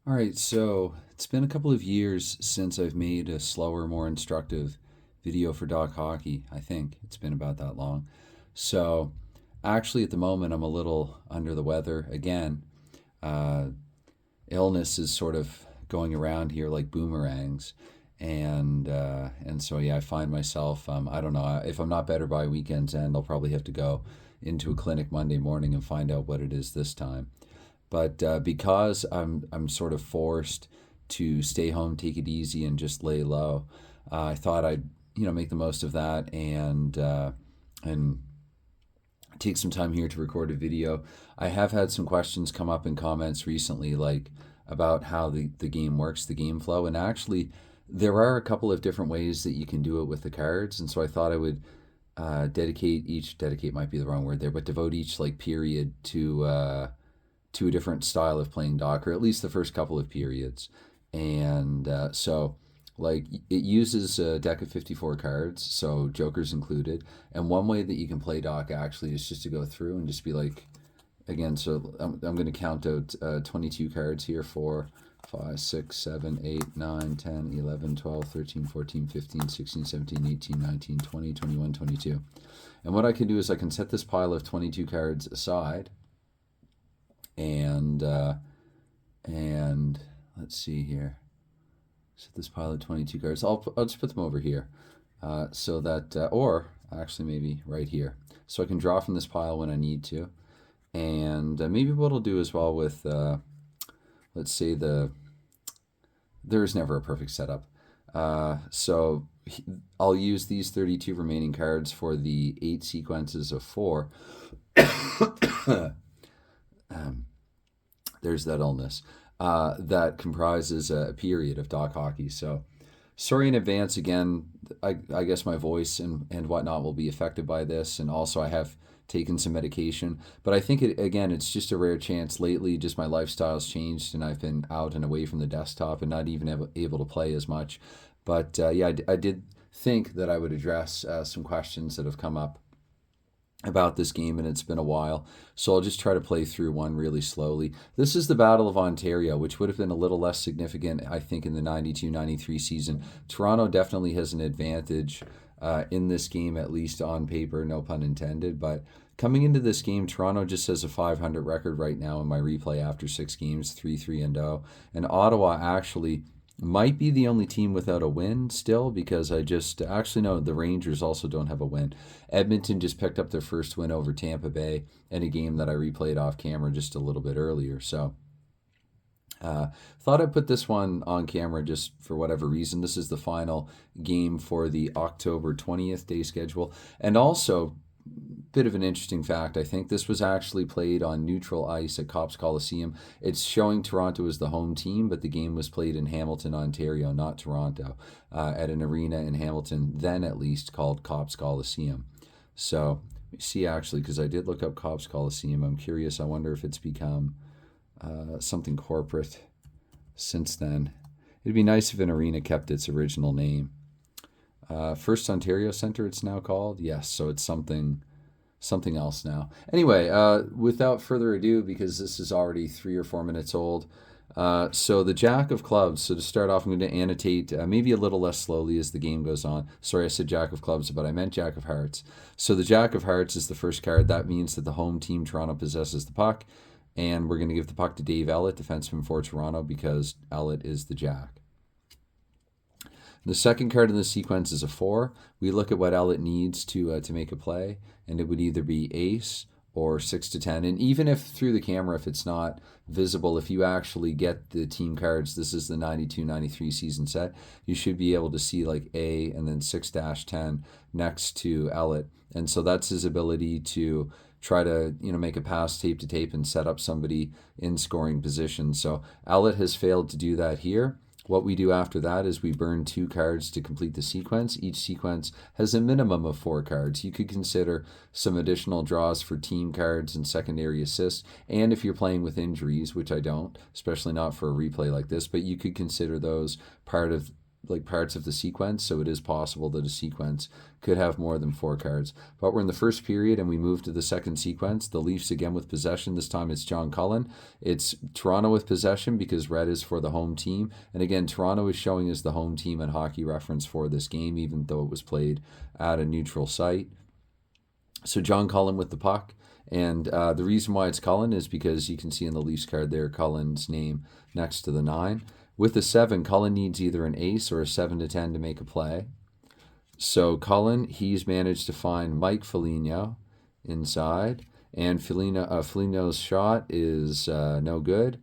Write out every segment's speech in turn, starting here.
All right, so it's been a couple of years since I've made a slower, more instructive video for Dog Hockey. I think it's been about that long. So, actually, at the moment, I'm a little under the weather again. Uh, Illness is sort of going around here like boomerangs, and so yeah, I find myself. I don't know if I'm not better by weekend's end. I'll probably have to go into a clinic Monday morning and find out what it is this time. But because I'm sort of forced to stay home, take it easy, and just lay low, I thought I'd make the most of that and take some time here to record a video. I have had some questions come up in comments recently, like about how the game works, the game flow, and actually there are a couple of different ways that you can do it with the cards, and so I thought I would dedicate might be the wrong word there, but devote each like period to a different style of playing Doc, or at least the first couple of periods. And so, like, it uses a deck of 54 cards, so Jokers included. And one way that you can play Doc actually is just to go through and just be like, again, so I'm going to count out 22 cards here: 4, 5, 6, 7, 8, 9, 10, 11, 12, 13, 14, 15, 16, 17, 18, 19, 20, 21, 22. And what I can do is I can set this pile of 22 cards aside, and and let's see here. Set this pile of 22 cards. I'll just put them over here, so that or actually maybe right here, so I can draw from this pile when I need to. And maybe what I'll do as well with let's say there is never a perfect setup. So I'll use these 32 remaining cards for the 8 sequences of 4. There's that illness that comprises a period of Doc Hockey. So sorry in advance again. I guess my voice and whatnot will be affected by this, and also I have taken some medication. But I think it's just a rare chance. Lately, just my lifestyle's changed, and I've been out and away from the desktop and not even able to play as much. But yeah, I did think that I would address some questions that have come up about this game, and it's been a while, so I'll just try to play through one really slowly. This is the Battle of Ontario, which would have been a little less significant, I think, in the 92-93 season. Toronto definitely has an advantage in this game, at least on paper, no pun intended. But coming into this game, Toronto just has a 500 record right now in my replay after 6 games, 3-3-0. And Ottawa actually might be the only team without a win still, because no, the Rangers also don't have a win. Edmonton just picked up their first win over Tampa Bay in a game that I replayed off camera just a little bit earlier. So thought I'd put this one on camera just for whatever reason. This is the final game for the October 20th day schedule. And also, bit of an interesting fact, I think this was actually played on neutral ice at Copps Coliseum. It's showing Toronto as the home team, but the game was played in Hamilton, Ontario, not Toronto, at an arena in Hamilton, then at least called Copps Coliseum. So, let me see actually, because I did look up Copps Coliseum. I'm curious, I wonder if it's become something corporate since then. It'd be nice if an arena kept its original name. First Ontario Centre, it's now called. Yes, so it's something else now. Anyway, without further ado, because this is already 3 or 4 minutes old, so the Jack of Clubs. So to start off, I'm going to annotate maybe a little less slowly as the game goes on. Sorry, I said Jack of Clubs, but I meant Jack of Hearts. So the Jack of Hearts is the first card. That means that the home team, Toronto, possesses the puck, and we're going to give the puck to Dave Ellett, defenseman for Toronto, because Ellett is the Jack. The second card in the sequence is a 4. We look at what Ellett needs to make a play, and it would either be ace or 6 to 10. And even if through the camera, if it's not visible, if you actually get the team cards, this is the 92-93 season set, you should be able to see like A and then 6-10 next to Ellett. And so that's his ability to try to make a pass tape to tape and set up somebody in scoring position. So Ellett has failed to do that here. What we do after that is we burn 2 cards to complete the sequence. Each sequence has a minimum of 4 cards. You could consider some additional draws for team cards and secondary assists. And if you're playing with injuries, which I don't, especially not for a replay like this, but you could consider those part of like parts of the sequence, so it is possible that a sequence could have more than 4 cards. But we're in the first period and we move to the second sequence. The Leafs again with possession. This time it's John Cullen. It's Toronto with possession because red is for the home team. And again, Toronto is showing as the home team in Hockey Reference for this game, even though it was played at a neutral site. So John Cullen with the puck. And the reason why it's Cullen is because you can see in the Leafs card there Cullen's name next to the 9. With the 7, Cullen needs either an ace or a 7 to 10 to make a play. So Cullen, he's managed to find Mike Foligno inside. And Foligno's shot is no good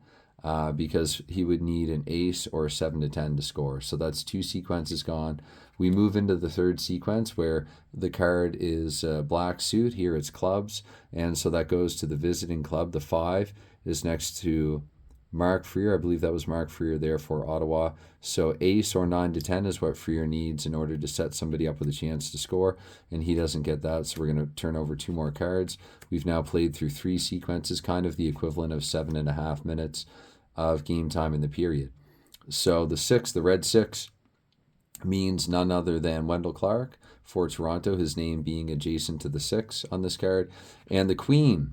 because he would need an ace or a 7 to 10 to score. So that's 2 sequences gone. We move into the third sequence where the card is black suit. Here it's clubs. And so that goes to the visiting club. The 5 is next to Mark Freer. I believe that was Mark Freer there for Ottawa. So ace or 9 to 10 is what Freer needs in order to set somebody up with a chance to score. And he doesn't get that. So we're going to turn over 2 more cards. We've now played through 3 sequences, kind of the equivalent of 7.5 minutes of game time in the period. So the 6, the red 6, means none other than Wendell Clark for Toronto, his name being adjacent to the 6 on this card. And the Queen.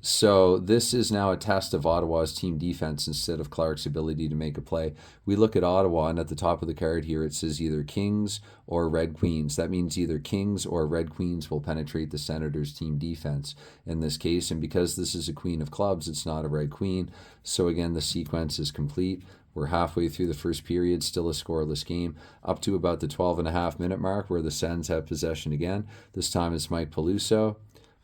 So this is now a test of Ottawa's team defense instead of Clark's ability to make a play. We look at Ottawa, and at the top of the card here it says either Kings or Red Queens. That means either Kings or Red Queens will penetrate the Senators' team defense in this case. And because this is a Queen of Clubs, it's not a Red Queen. So again, the sequence is complete. We're halfway through the first period, still a scoreless game, up to about the 12.5-minute mark where the Sens have possession again. This time it's Mike Peluso.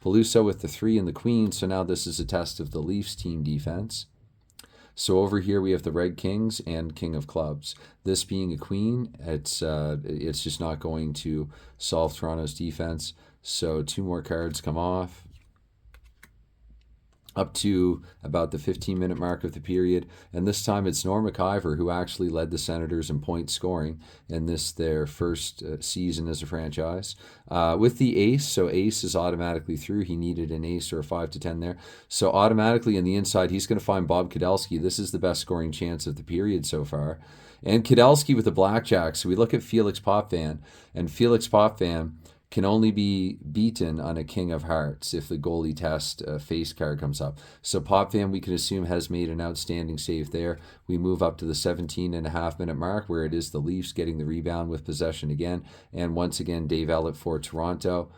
Peluso with the 3 and the Queen, so now this is a test of the Leafs team defense. So over here we have the Red Kings and King of Clubs. This being a Queen, it's just not going to solve Toronto's defense. So 2 more cards come off. Up to about the 15-minute mark of the period. And this time it's Norm McIver who actually led the Senators in point scoring in this, their first season as a franchise. With the ace, so ace is automatically through. He needed an ace or a 5 to 10 there. So automatically on the inside, he's going to find Bob Kudelski. This is the best scoring chance of the period so far. And Kudelski with the blackjack. So we look at Felix Potvin, and Felix Potvin can only be beaten on a King of Hearts if the goalie test face card comes up. So Potvin, we can assume, has made an outstanding save there. We move up to the 17.5-minute mark where it is the Leafs getting the rebound with possession again. And once again, Dave Ellett for Toronto.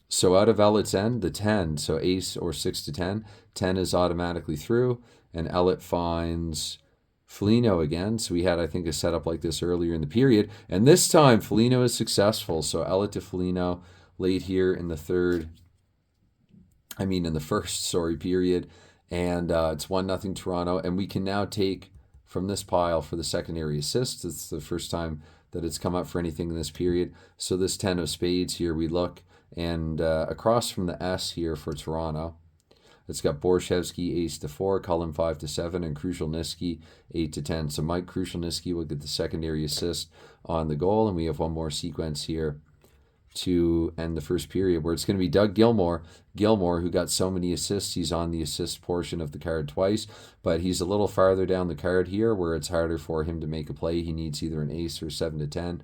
So out of Ellett's end, the 10, so ace or 6 to 10, 10 is automatically through. And Ellett finds Foligno again. So we had, I think, a setup like this earlier in the period. And this time, Foligno is successful. So Ellett to Foligno late here in the first period. And it's 1-0 Toronto. And we can now take from this pile for the secondary assist. It's the first time that it's come up for anything in this period. So this 10 of spades here, we look. And across from the S here for Toronto, it's got Borshevsky ace to 4, Cullen 5 to 7, and Krushelnyski 8 to 10. So Mike Krushelnyski will get the secondary assist on the goal, and we have one more sequence here to end the first period where it's going to be Doug Gilmour. Gilmour, who got so many assists, he's on the assist portion of the card twice, but he's a little farther down the card here where it's harder for him to make a play. He needs either an ace or 7 to 10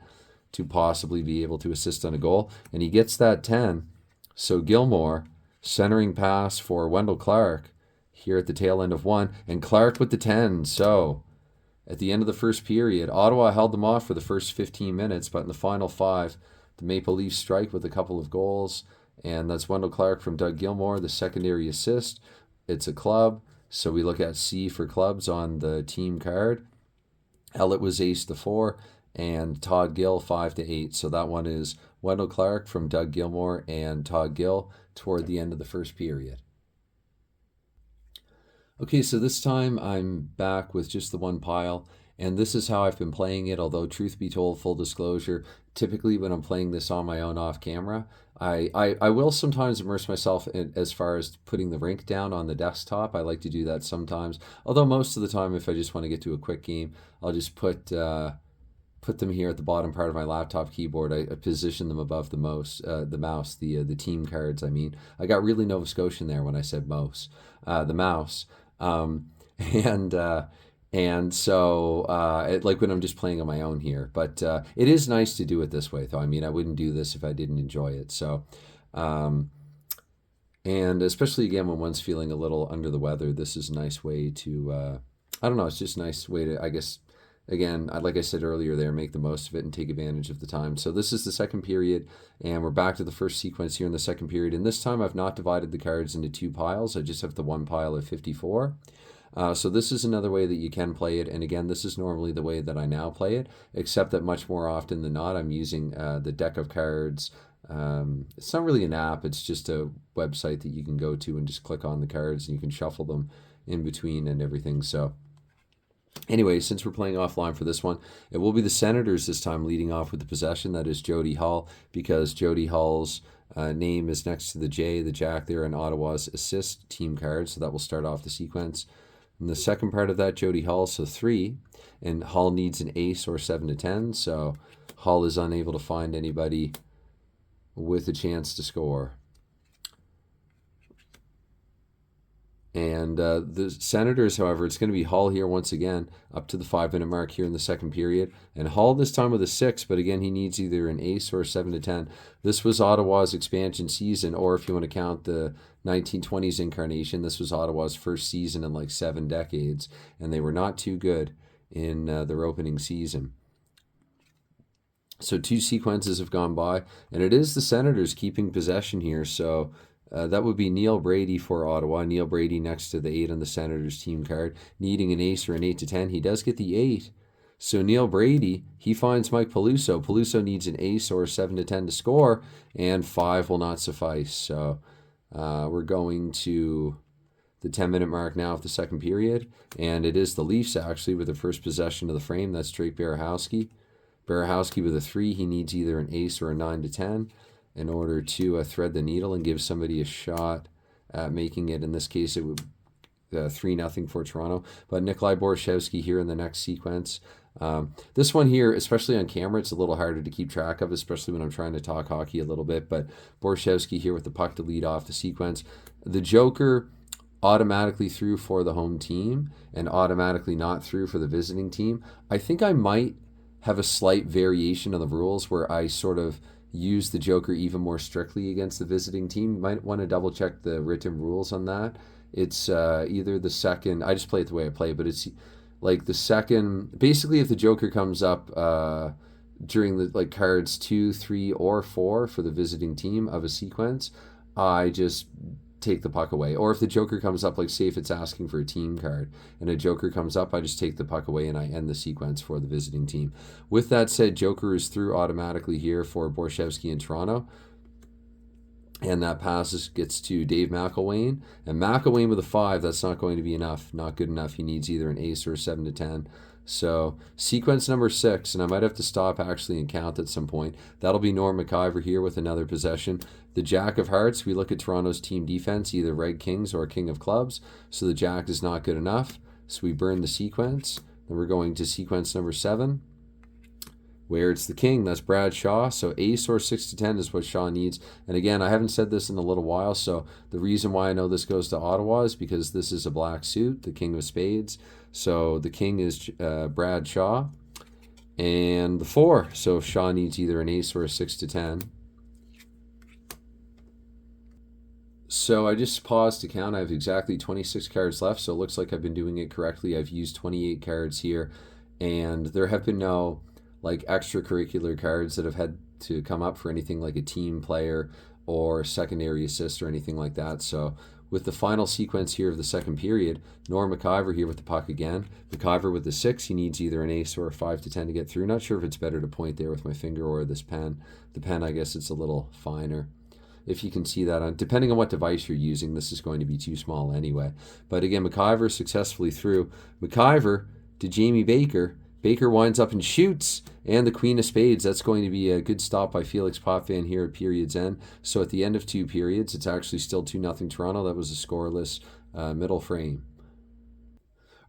to possibly be able to assist on a goal, and he gets that 10. So Gilmour, centering pass for Wendell Clark here at the tail end of 1, and Clark with the 10. So at the end of the first period, Ottawa held them off for the first 15 minutes, but in the final 5, the Maple Leafs strike with a couple of goals, and that's Wendell Clark from Doug Gilmour, the secondary assist. It's a club, so we look at C for clubs on the team card. Ellett was ace to 4, and Todd Gill 5 to 8. So that one is Wendell Clark from Doug Gilmour and Todd Gill toward the end of the first period. Okay, so this time I'm back with just the one pile, and this is how I've been playing it, although truth be told, full disclosure, typically when I'm playing this on my own off camera, I will sometimes immerse myself in, as far as putting the rink down on the desktop. I like to do that sometimes, although most of the time if I just want to get to a quick game, I'll just put them here at the bottom part of my laptop keyboard. I position them above the mouse, the team cards. I mean, I got really Nova Scotian there when I said mouse, the mouse, and And so, like when I'm just playing on my own here. But it is nice to do it this way, though. I mean, I wouldn't do this if I didn't enjoy it. So, um, and especially again when one's feeling a little under the weather, this is a nice way to, I don't know, it's just a nice way to, I guess, again, like I said earlier there, make the most of it and take advantage of the time. So this is the second period, and we're back to the first sequence here in the second period. And this time I've not divided the cards into two piles. I just have the one pile of 54. So this is another way that you can play it. And again, this is normally the way that I now play it, except that much more often than not, I'm using the deck of cards. It's not really an app. It's just a website that you can go to and just click on the cards and you can shuffle them in between and everything. So anyway, since we're playing offline for this one, it will be the Senators this time leading off with the possession. That is Jody Hull, because Jody Hull's name is next to the J, the Jack there, in Ottawa's assist team card. So that will start off the sequence. In the second part of that, Jody Hull, so 3. And Hull needs an ace or 7 to 10. So Hull is unable to find anybody with a chance to score. And the Senators, however, it's going to be Hull here once again, up to the 5-minute mark here in the second period. And Hull this time with a 6, but again, he needs either an ace or a 7 to 10. This was Ottawa's expansion season, or if you want to count the 1920s incarnation, this was Ottawa's first season in like 7 decades, and they were not too good in their opening season. So 2 sequences have gone by, and it is the Senators keeping possession here, so that would be Neil Brady for Ottawa. Neil Brady next to the 8 on the Senators team card, needing an ace or an 8 to 10. He does get the 8. So Neil Brady, he finds Mike Peluso. Peluso needs an ace or a 7 to 10 to score, and 5 will not suffice. So we're going to the 10-minute mark now of the second period, and it is the Leafs actually with the first possession of the frame. That's Drake Barahowski. Barahowski with a 3. He needs either an ace or a 9 to 10 in order to thread the needle and give somebody a shot at making it. In this case, it would 3-0 for Toronto. But Nikolai Borshevsky here in the next sequence. This one here, especially on camera, it's a little harder to keep track of, especially when I'm trying to talk hockey a little bit. But Borshevsky here with the puck to lead off the sequence. The Joker automatically through for the home team and automatically not through for the visiting team. I think I might have a slight variation on the rules where I sort of use the Joker even more strictly against the visiting team. You might want to double check the written rules on that. It's either the second, I just play it the way I play, but it's like the second, basically if the Joker comes up during the like cards 2, 3, or 4 for the visiting team of a sequence, I just take the puck away. Or if the Joker comes up, like say if it's asking for a team card and a Joker comes up, I just take the puck away and I end the sequence for the visiting team. With that said, Joker is through automatically here for Borshevsky in Toronto. And that passes gets to Dave McElwain. And McElwain with a 5, that's not going to be enough. Not good enough. He needs either an ace or a 7 to 10. So sequence number 6, and I might have to stop actually and count at some point. That'll be Norm McIver here with another possession. The Jack of Hearts, we look at Toronto's team defense, either Red Kings or King of Clubs. So the Jack is not good enough. So we burn the sequence. Then we're going to sequence number 7, where it's the King. That's Brad Shaw. So ace or 6 to 10 is what Shaw needs. And again, I haven't said this in a little while, so the reason why I know this goes to Ottawa is because this is a black suit, the King of Spades. So the King is Brad Shaw. And the 4, so Shaw needs either an ace or a 6 to 10. So I just paused to count. I have exactly 26 cards left, so it looks like I've been doing it correctly. I've used 28 cards here, and there have been no like extracurricular cards that have had to come up for anything like a team player or secondary assist or anything like that. So with the final sequence here of the second period, Norm McIver here with the puck again. McIver with the 6, he needs either an ace or a 5 to 10 to get through. Not sure if it's better to point there with my finger or this pen. The pen, I guess it's a little finer. If you can see that, on depending on what device you're using, this is going to be too small anyway. But again, McIver successfully through. McIver to Jamie Baker. Baker winds up and shoots, and the Queen of Spades. That's going to be a good stop by Felix Potvin here at period's end. So at the end of 2 periods, it's actually still 2-0 Toronto. That was a scoreless middle frame.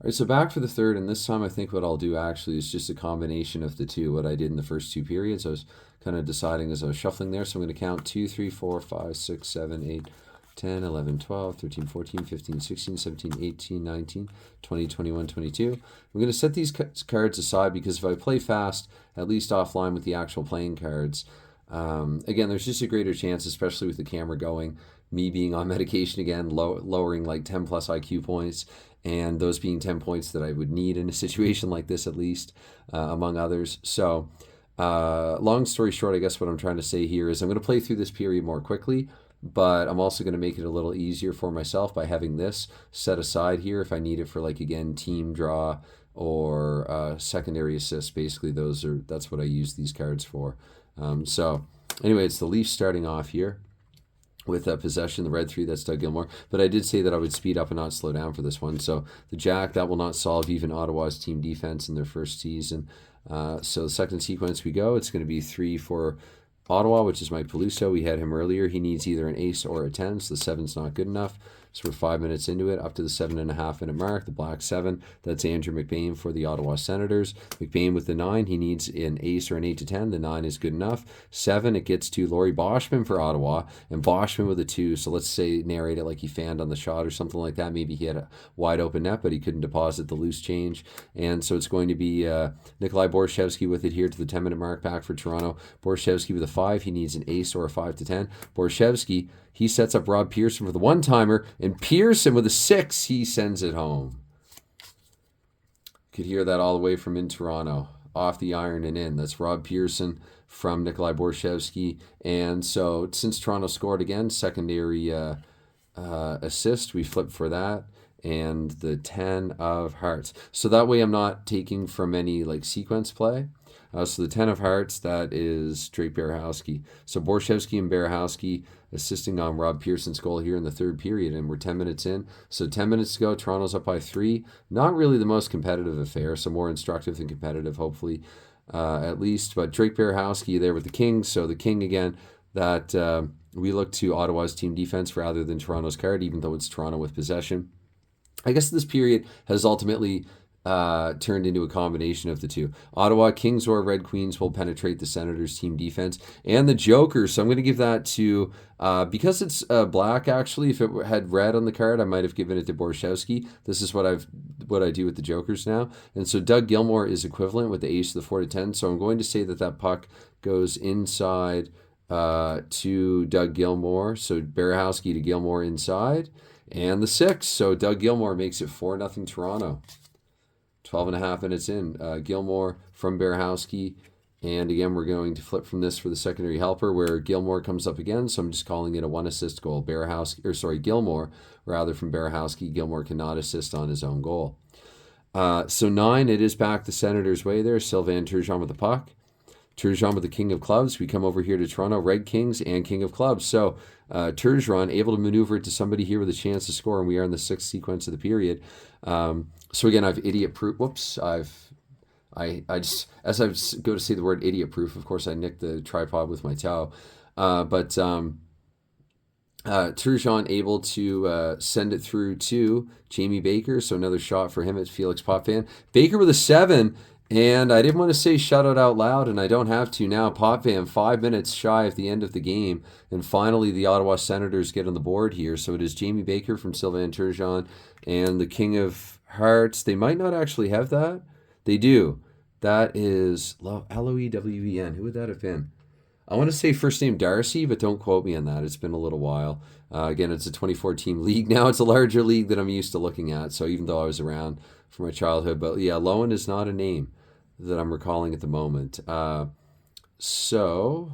All right, so back for the third, and this time I think what I'll do actually is just a combination of the two, what I did in the first 2 periods. I was kind of deciding as I was shuffling there, so I'm going to count 2, 3, 4, 5, 6, 7, 8, 10, 11, 12, 13, 14, 15, 16, 17, 18, 19, 20, 21, 22. I'm going to set these cards aside because if I play fast, at least offline with the actual playing cards, again, there's just a greater chance, especially with the camera going, me being on medication again, lowering like 10 plus IQ points, and those being 10 points that I would need in a situation like this, at least, among others. So, long story short, I guess what I'm trying to say here is I'm going to play through this period more quickly, but I'm also going to make it a little easier for myself by having this set aside here if I need it for, like, again, team draw or secondary assist. Basically, that's what I use these cards for. So anyway, it's the Leafs starting off here with possession, the red 3, that's Doug Gilmour. But I did say that I would speed up and not slow down for this one. So the Jack, that will not solve even Ottawa's team defense in their first season. So the second sequence we go, it's going to be 3 for Ottawa, which is Mike Peluso. We had him earlier. He needs either an ace or a 10, so the 7's not good enough. So we're 5 minutes into it, up to the 7.5 minute mark. The black 7, that's Andrew McBain for the Ottawa Senators. McBain with the 9, he needs an ace or an 8 to 10. The 9 is good enough. 7, it gets to Laurie Boschman for Ottawa, and Boschman with a 2. So let's say narrate it like he fanned on the shot or something like that. Maybe he had a wide open net, but he couldn't deposit the loose change. And so it's going to be Nikolai Borshevsky with it here to the 10 minute mark back for Toronto. Borshevsky with a 5, he needs an ace or a 5 to 10. Borshevsky, he sets up Rob Pearson for the one-timer, and Pearson with a 6, he sends it home. Could hear that all the way from in Toronto, off the iron and in. That's Rob Pearson from Nikolai Borshevsky. And so since Toronto scored again, secondary assist, we flip for that. And the 10 of hearts. So that way I'm not taking from any like sequence play. So the 10 of hearts, that is Drake Berehowski. So Borshevsky and Berehowski assisting on Rob Pearson's goal here in the third period, and we're 10 minutes in. So 10 minutes to go, Toronto's up by 3. Not really the most competitive affair, so more instructive than competitive, hopefully, at least. But Drake Berehowski there with the Kings. So the King again, that we look to Ottawa's team defense rather than Toronto's card, even though it's Toronto with possession. I guess this period has ultimately turned into a combination of the two. Ottawa Kings or Red Queens will penetrate the Senators' team defense and the Joker. So I'm going to give that to, because it's black actually, if it had red on the card, I might have given it to Borshevsky. This is what I do with the Jokers now. And so Doug Gilmour is equivalent with the ace of the 4 to 10. So I'm going to say that puck goes inside to Doug Gilmour. So Berehowski to Gilmour inside. And the 6. So Doug Gilmour makes it 4-0 Toronto. 12.5 minutes in. Gilmour from Berehowski. And again, we're going to flip from this for the secondary helper where Gilmour comes up again. So I'm just calling it a 1-assist goal. Gilmour, rather from Berehowski. Gilmour cannot assist on his own goal. So 9, it is back the Senators' way there. Sylvain Turgeon with the puck. Turgeon with the King of Clubs. We come over here to Toronto, Red Kings and King of Clubs. So Turgeon able to maneuver it to somebody here with a chance to score, and we are in the 6th sequence of the period. So again, I've idiot proof. Whoops, I just, as I go to say the word idiot proof, of course I nicked the tripod with my toe. But Turgeon able to send it through to Jamie Baker. So another shot for him at Felix Potvin. Baker with a 7. And I didn't want to say shutout out loud, and I don't have to now. Potvin 5 minutes shy of the end of the game. And finally, the Ottawa Senators get on the board here. So it is Jamie Baker from Sylvain Turgeon and the King of Hearts. They might not actually have that. They do. That is Loewen. Who would that have been? I want to say first name Darcy, but don't quote me on that. It's been a little while. Again, it's a 24-team league. Now it's a larger league that I'm used to looking at. So even though I was around for my childhood. But yeah, Loewen is not a name that I'm recalling at the moment. So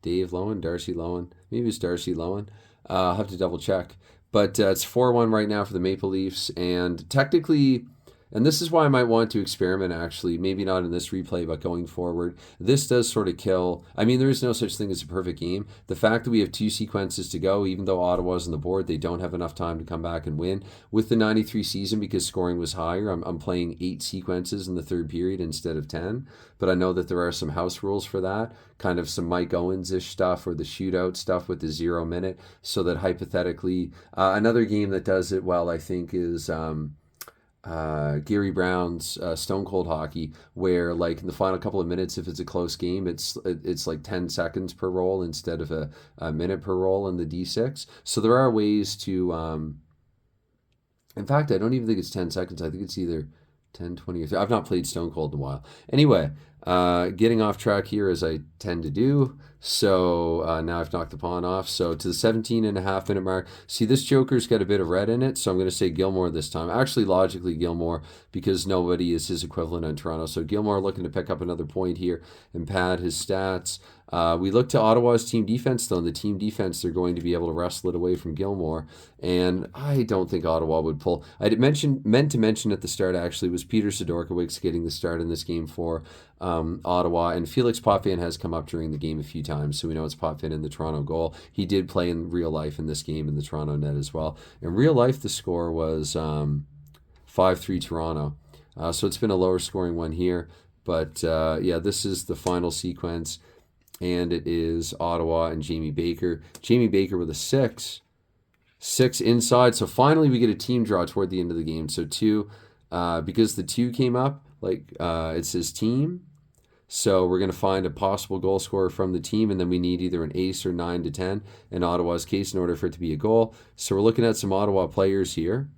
Dave Loewen, Darcy Loewen. Maybe it's Darcy Loewen. I'll have to double check. But it's 4-1 right now for the Maple Leafs. And technically, and this is why I might want to experiment actually, maybe not in this replay, but going forward. This does sort of kill. I mean, there is no such thing as a perfect game. The fact that we have 2 sequences to go, even though Ottawa's on the board, they don't have enough time to come back and win. With the 93 season, because scoring was higher, I'm playing 8 sequences in the third period instead of 10. But I know that there are some house rules for that, kind of some Mike Owens-ish stuff or the shootout stuff with the 0 minute, so that hypothetically, another game that does it well, I think, is Gary Brown's Stone Cold Hockey, where like in the final couple of minutes, if it's a close game, it's like 10 seconds per roll instead of a minute per roll in the D6. So there are ways to. In fact, I don't even think it's 10 seconds. I think it's either 10, 20, or 30. I've not played Stone Cold in a while. Anyway, getting off track here as I tend to do. So now I've knocked the pawn off. So to the 17.5 minute mark. See, this joker's got a bit of red in it. So I'm going to say Gilmore this time. Actually, logically, Gilmore, because nobody is his equivalent on Toronto. So Gilmore looking to pick up another point here and pad his stats. We look to Ottawa's team defense, though. In the team defense, they're going to be able to wrestle it away from Gilmore. And I don't think Ottawa would pull. Meant to mention at the start, actually, was Peter Sidorkiewicz getting the start in this game for Ottawa. And Felix Potvin has come up during the game a few times, so we know it's Potvin in the Toronto goal. He did play in real life in this game in the Toronto net as well. In real life, the score was 5-3 Toronto. So it's been a lower scoring one here. But yeah, this is the final sequence. And it is Ottawa and Jamie Baker. Jamie Baker with a 6. 6 inside. So finally we get a team draw toward the end of the game. So 2, because the 2 came up, like it says team. So we're going to find a possible goal scorer from the team, and then we need either an ace or 9 to 10 in Ottawa's case in order for it to be a goal. So we're looking at some Ottawa players here.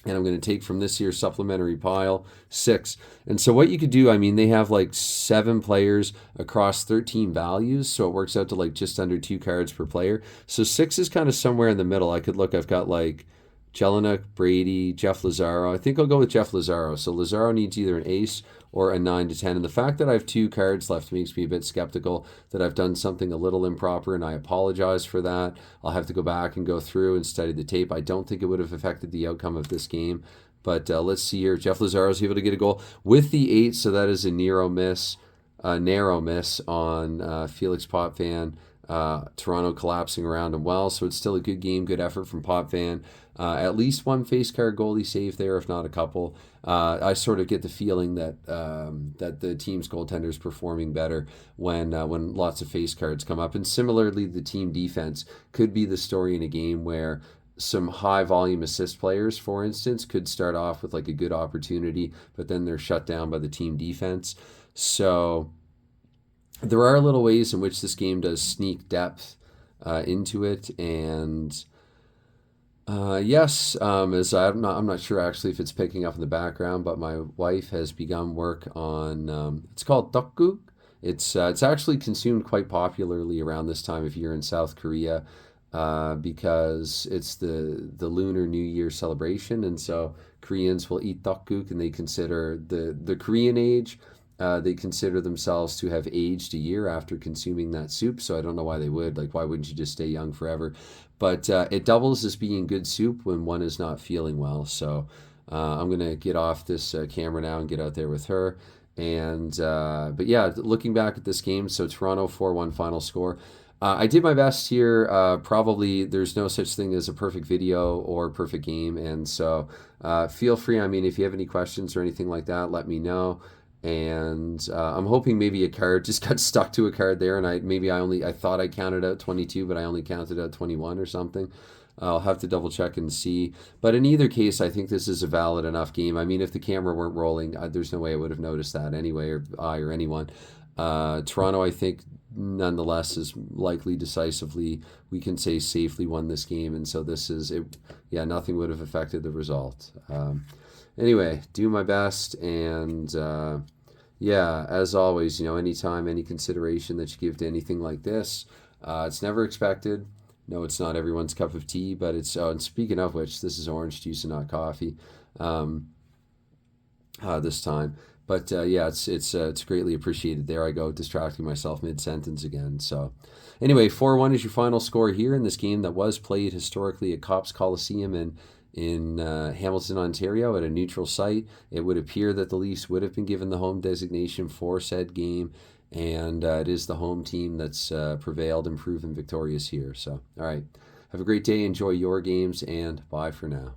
And I'm going to take from this year's supplementary pile 6. And so what you could do, I mean, they have like 7 players across 13 values. So it works out to like just under 2 cards per player. So 6 is kind of somewhere in the middle. I could look, I've got like Jelinek, Brady, Jeff Lazaro. I think I'll go with Jeff Lazaro. So Lazaro needs either an ace or a 9 to 10. And the fact that I have 2 cards left makes me a bit skeptical that I've done something a little improper, and I apologize for that. I'll have to go back and go through and study the tape. I don't think it would have affected the outcome of this game. But let's see here. Jeff Lazaro is able to get a goal with the 8, so that is a narrow miss on Felix Potvin. Toronto collapsing around him well, so it's still a good game, good effort from Potvin. At least one face card goalie save there, if not a couple. I sort of get the feeling that that the team's goaltender is performing better when lots of face cards come up. And similarly, the team defense could be the story in a game where some high volume assist players, for instance, could start off with like a good opportunity, but then they're shut down by the team defense. So there are little ways in which this game does sneak depth into it, and yes, as I'm not sure actually if it's picking up in the background, but my wife has begun work on it's called DoC. It's actually consumed quite popularly around this time of year in South Korea because it's the Lunar New Year celebration, and so Koreans will eat tteokguk, and they consider the Korean age. They consider themselves to have aged a year after consuming that soup, so I don't know why they would. Like, why wouldn't you just stay young forever? But it doubles as being good soup when one is not feeling well. So I'm going to get off this camera now and get out there with her. And but yeah, looking back at this game, so Toronto 4-1 final score. I did my best here. Probably there's no such thing as a perfect video or perfect game. And so feel free. I mean, if you have any questions or anything like that, let me know. And I'm hoping maybe a card just got stuck to a card there, and I thought I counted out 22, but I only counted out 21 or something. I'll have to double check and see. But in either case, I think this is a valid enough game. I mean, if the camera weren't rolling, there's no way I would have noticed that anyway, or I or anyone. Toronto, I think, nonetheless, is likely decisively, we can say safely won this game. And so this is it. Yeah, nothing would have affected the result. Anyway, do my best, and yeah, as always, anytime, any consideration that you give to anything like this, it's never expected. No, it's not everyone's cup of tea, but it's, and speaking of which, this is orange juice and not coffee this time. But yeah, it's greatly appreciated. There I go, distracting myself mid-sentence again. So anyway, 4-1 is your final score here in this game that was played historically at Copps Coliseum in Hamilton, Ontario, at a neutral site. It would appear that the Leafs would have been given the home designation for said game, and it is the home team that's prevailed and proven victorious here. So, all right, have a great day, enjoy your games, and bye for now.